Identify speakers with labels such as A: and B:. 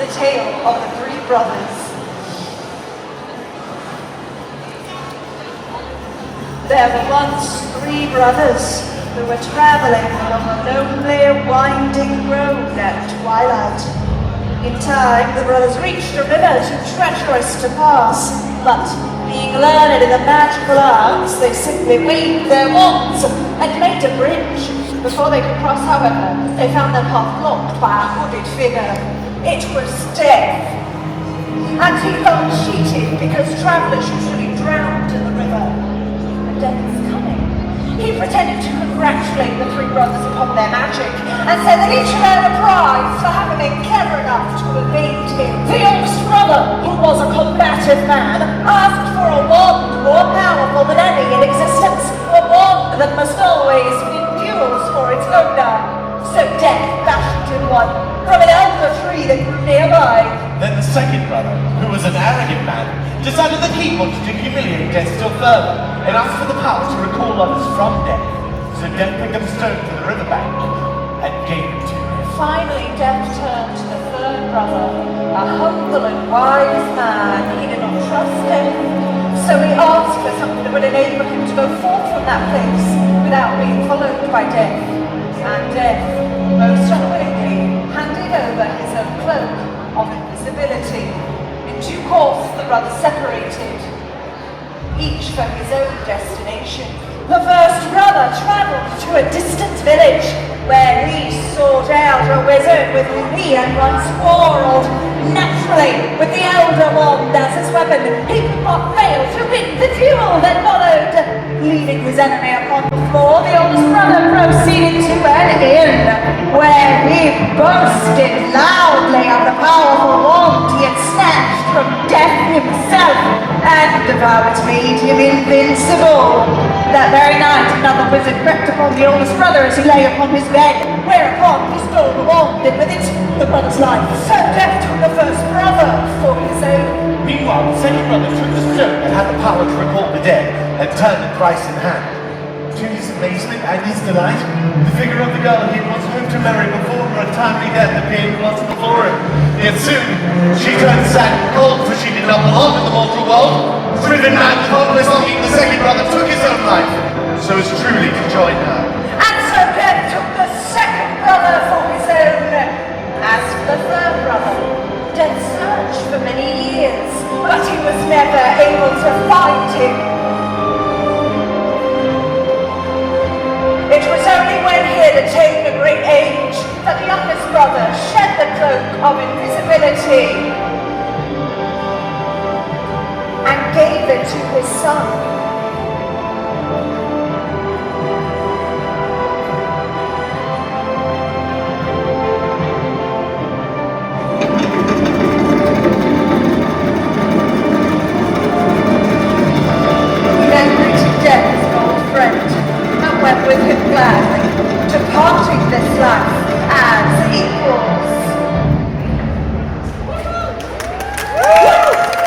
A: the tale of the three brothers. There were once three brothers who were traveling along a lonely, winding road at twilight. In time, the brothers reached a river too treacherous to pass, but being learned in the magical arts, they simply waved their wands and made a bridge. Before they could cross, however, they found their path blocked by a hooded figure. It was Death, and he felt cheated because travelers usually drowned in the river. And Death was coming. He pretended to congratulate the three brothers upon their magic and said that each had earned a prize for having been clever enough to evade him. The oldest brother, who was a combative man, asked for a wand more powerful than any in existence, a wand that must always win duels for its owner. So Death fashioned him one from an elder tree that grew nearby.
B: Then the second brother, who was an arrogant man, decided that he wanted to humiliate Death still further and asked for the power to recall others from Death. So Death picked up a stone from the riverbank and gave it to him.
A: Finally, Death turned to the third brother, a humble and wise man. He did not trust Death, so he asked for something that would enable him to go forth from that place without being followed by Death. And Death, most unwillingly, handed over his own cloak of invisibility. In due course, the brothers separated, each for his own destination. The first brother travelled to a distant village, where he sought out a wizard with whom he had once quarrelled. Naturally, with the elder wand as his weapon, he could not fail to win the duel that followed. Leaving his enemy upon the floor, the oldest brother proceeded to an inn, where he boasted loudly of the powerful wand he had snatched from Death himself, and of how it made him invincible. That very night, another wizard crept upon the oldest brother as he lay upon his bed, whereupon he stole the wand, and with it, the brother's life. So Death took the first brother for his own.
B: Meanwhile, the second brother took the stone that had the power to recall the dead and turned it thrice in hand. To his amazement and his delight, the figure of the girl he was hoped to marry before her untimely death appeared once before him. Yet soon, she turned sad and cold, for she did not belong in the mortal world. Driven mad with hopeless longing, the second brother took his own life, so as truly to join her.
A: And so Death took the second brother for his own. As for the third brother, Death searched for many years, but he was never able to find him. It was only when he had attained a great age that the youngest brother shed the cloak of invisibility and gave it to his son. Went with him gladly, departing this life as equal